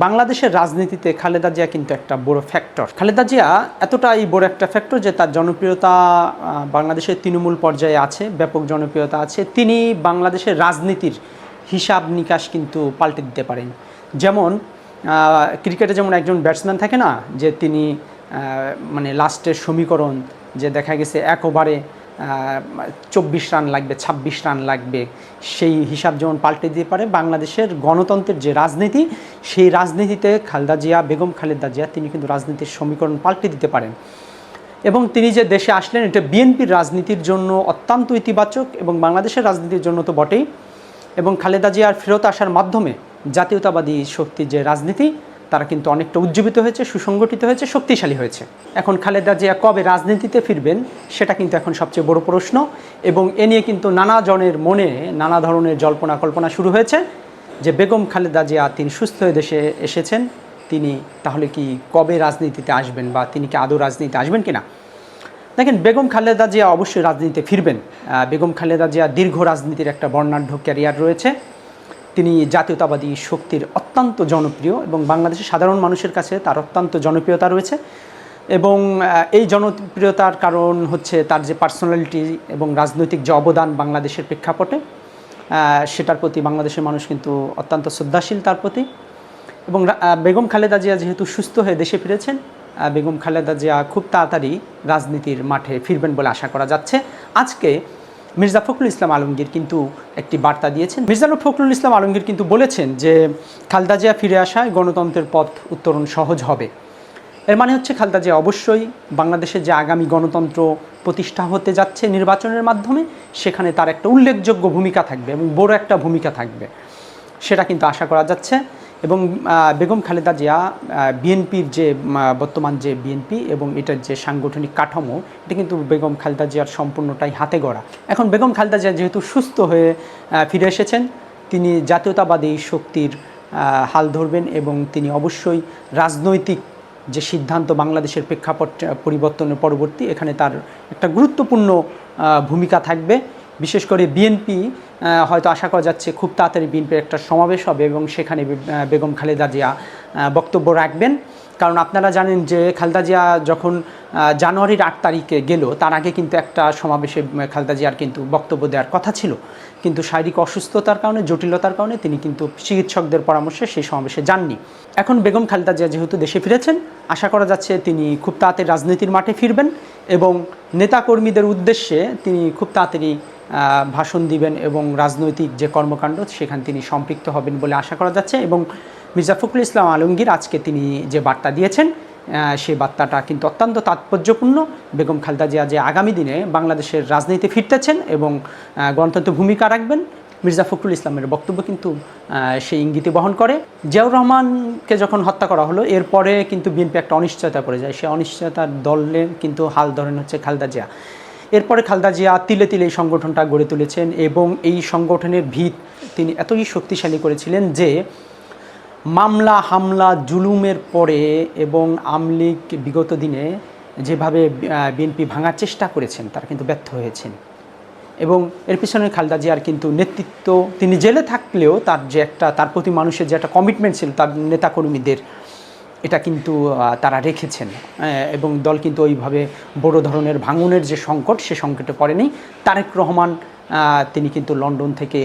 বাংলাদেশের রাজনীতিতে খালেদা জিয়া কিন্তু একটা বড় ফ্যাক্টর। খালেদা জিয়া এতটাই বড় একটা ফ্যাক্টর যে তার জনপ্রিয়তা বাংলাদেশের তৃণমূল পর্যায়ে আছে, ব্যাপক জনপ্রিয়তা আছে। তিনি বাংলাদেশের রাজনীতির হিসাব নিকাশ কিন্তু পাল্টে দিতে পারেন। যেমন ক্রিকেটে যেমন একজন ব্যাটসম্যান থাকে না, যে তিনি মানে লাস্টের সমীকরণ যে দেখা গেছে এক ওভারে 24 রান লাগবে, 26 রান লাগবে, সেই হিসাব যেমন পাল্টে দিতে পারে বাংলাদেশের গণতন্ত্রের যে রাজনীতি, সেই রাজনীতিতে খালেদা জিয়া, বেগম খালেদা জিয়া তিনি কিন্তু রাজনীতির সমীকরণ পাল্টে দিতে পারেন। এবং তিনি যে দেশে আসলেন এটা বিএনপির রাজনীতির জন্য অত্যন্ত ইতিবাচক এবং বাংলাদেশের রাজনীতির জন্য তো বটেই। এবং খালেদা জিয়ার ফেরত আসার মাধ্যমে জাতীয়তাবাদী শক্তির যে রাজনীতি তারা কিন্তু অনেকটা উজ্জীবিত হয়েছে, সুসংগঠিত হয়েছে, শক্তিশালী হয়েছে। এখন খালেদা জিয়া কবে রাজনীতিতে ফিরবেন সেটা কিন্তু এখন সবচেয়ে বড় প্রশ্ন। এবং এ নিয়ে কিন্তু নানা জনের মনে নানা ধরনের জল্পনা কল্পনা শুরু হয়েছে যে বেগম খালেদা জিয়া তিনি সুস্থ হয়ে দেশে এসেছেন, তিনি তাহলে কি কবে রাজনীতিতে আসবেন বা তিনি কি আদৌ রাজনীতিতে আসবেন কিনা। দেখেন, বেগম খালেদা জিয়া অবশ্যই রাজনীতিতে ফিরবেন। বেগম খালেদা জিয়া দীর্ঘ রাজনীতির একটা বর্ণাঢ্য ক্যারিয়ার রয়েছে। তিনি জাতীয়তাবাদী শক্তির অত্যন্ত জনপ্রিয় এবং বাংলাদেশের সাধারণ মানুষের কাছে তার অত্যন্ত জনপ্রিয়তা রয়েছে। এবং এই জনপ্রিয়তার কারণ হচ্ছে তার যে পার্সোনালিটি এবং রাজনৈতিক যে অবদান বাংলাদেশের প্রেক্ষাপটে, সেটার প্রতি বাংলাদেশের মানুষ কিন্তু অত্যন্ত শ্রদ্ধাশীল তার প্রতি। এবং বেগম খালেদা জিয়া যেহেতু সুস্থ হয়ে দেশে ফিরেছেন, বেগম খালেদা জিয়া খুব তাড়াতাড়ি রাজনীতির মাঠে ফিরবেন বলে আশা করা যাচ্ছে। আজকে মির্জা ফখরুল ইসলাম আলমগীর কিন্তু একটি বার্তা দিয়েছেন। মির্জা ফখরুল ইসলাম আলমগীর কিন্তু বলেছেন যে খালেদা জিয়া ফিরে আসায় গণতন্ত্রের পথ উত্তরণ সহজ হবে। এর মানে হচ্ছে খালেদা জিয়া অবশ্যই বাংলাদেশের যে আগামী গণতন্ত্র প্রতিষ্ঠা হতে যাচ্ছে নির্বাচনের মাধ্যমে, সেখানে তার একটা উল্লেখযোগ্য ভূমিকা থাকবে এবং বড় একটা ভূমিকা থাকবে, সেটা কিন্তু আশা করা যাচ্ছে। এবং বেগম খালেদা জিয়া বিএনপির যে বর্তমান যে বিএনপি এবং এটার যে সাংগঠনিক কাঠামো, এটা কিন্তু বেগম খালেদা জিয়ার সম্পূর্ণটাই হাতে গড়া। এখন বেগম খালেদা জিয়া যেহেতু সুস্থ হয়ে ফিরে এসেছেন, তিনি জাতীয়তাবাদী শক্তির হাল ধরবেন এবং তিনি অবশ্যই রাজনৈতিক যে সিদ্ধান্ত বাংলাদেশের প্রেক্ষাপট পরিবর্তনের পরবর্তী, এখানে তার একটা গুরুত্বপূর্ণ ভূমিকা থাকবে। বিশেষ করে বিএনপি হয়তো আশা করা যাচ্ছে খুব তাড়াতাড়ি বিএনপির একটা সমাবেশ হবে এবং সেখানে বেগম খালেদা জিয়া বক্তব্য রাখবেন। কারণ আপনারা জানেন যে খালেদা জিয়া যখন জানুয়ারির 8 তারিখে গেল, তার আগে কিন্তু একটা সমাবেশে খালেদা জিয়ার কিন্তু বক্তব্য দেওয়ার কথা ছিল, কিন্তু শারীরিক অসুস্থতার কারণে, জটিলতার কারণে তিনি কিন্তু চিকিৎসকদের পরামর্শে সেই সমাবেশে যাননি। এখন বেগম খালেদা জিয়া যেহেতু দেশে ফিরেছেন, আশা করা যাচ্ছে তিনি খুব তাড়াতাড়ি রাজনীতির মাঠে ফিরবেন এবং নেতাকর্মীদের উদ্দেশ্যে তিনি খুব তাড়াতাড়ি ভাষণ দিবেন এবং রাজনৈতিক যে কর্মকাণ্ড সেখানে তিনি সম্পৃক্ত হবেন বলে আশা করা যাচ্ছে। এবং মির্জা ফখরুল ইসলাম আলমগীর আজকে তিনি যে বার্তা দিয়েছেন, সেই বার্তাটা কিন্তু অত্যন্ত তাৎপর্যপূর্ণ। বেগম খালেদা জিয়া যে আগামী দিনে বাংলাদেশের রাজনীতিতে ফিরতেছেন এবং গণতন্ত্র ভূমিকা রাখবেন, মির্জা ফখরুল ইসলামের বক্তব্য কিন্তু সেই ইঙ্গিতে বহন করে। জিয়াউর রহমানকে যখন হত্যা করা হলো, এরপরে কিন্তু বিএনপি একটা অনিশ্চয়তা পড়ে যায়। সেই অনিশ্চয়তার দলে কিন্তু হাল ধরেন হচ্ছে খালেদা জিয়া। এরপরে খালেদা জিয়া তিলে তিলে এই সংগঠনটা গড়ে তুলেছেন এবং এই সংগঠনের ভিত তিনি এতই শক্তিশালী করেছিলেন যে মামলা হামলা জুলুমের পরে এবং আওয়ামী লীগ বিগত দিনে যেভাবে বিএনপি ভাঙার চেষ্টা করেছেন, তারা কিন্তু ব্যর্থ হয়েছেন। এবং এর পিছনে খালেদা জিয়ার কিন্তু নেতৃত্ব, তিনি জেলে থাকলেও তার যে একটা, তার প্রতি মানুষের যে একটা কমিটমেন্ট ছিল তার নেতাকর্মীদের, এটা কিন্তু তারা রেখেছেন এবং দল কিন্তু ওইভাবে বড় ধরনের ভাঙনের যে সংকট, সে সংকটে পড়েনি। তারেক রহমান তিনি কিন্তু লন্ডন থেকে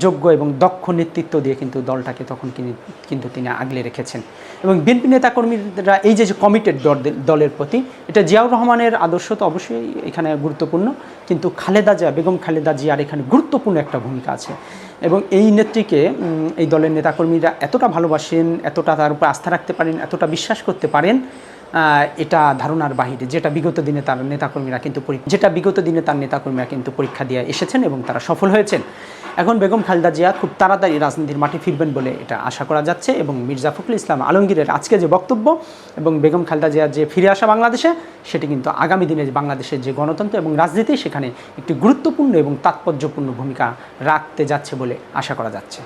যোগ্য এবং দক্ষ নেতৃত্ব দিয়ে কিন্তু দলটাকে তখন কিন্তু তিনি আগলে রেখেছেন। এবং বিএনপি নেতাকর্মীরা এই যে কমিটেড দলের প্রতি, এটা জিয়াউর রহমানের আদর্শ তো অবশ্যই এখানে গুরুত্বপূর্ণ, কিন্তু খালেদা জিয়া, বেগম খালেদা জিয়ার এখানে গুরুত্বপূর্ণ একটা ভূমিকা আছে। এবং এই নেত্রীকে এই দলের নেতাকর্মীরা এতটা ভালোবাসেন, এতটা তার উপর আস্থা রাখতে পারেন, এতটা বিশ্বাস করতে পারেন, এটা ধারণার বাহিরে। যেটা বিগত দিনে তার নেতাকর্মীরা কিন্তু পরীক্ষা দিয়ে এসেছেন এবং তারা সফল হয়েছেন। এখন বেগম খালেদা জিয়া খুব তাড়াতাড়ি রাজনীতির মাঠে ফিরবেন বলে এটা আশা করা যাচ্ছে। এবং মির্জা ফখরুল ইসলাম আলমগীরের আজকে যে বক্তব্য এবং বেগম খালেদা জিয়ার যে ফিরে আসা বাংলাদেশে, সেটি কিন্তু আগামী দিনে বাংলাদেশের যে গণতন্ত্র এবং রাজনীতি, সেখানে একটি গুরুত্বপূর্ণ এবং তাৎপর্যপূর্ণ ভূমিকা রাখতে যাচ্ছে বলে আশা করা যাচ্ছে।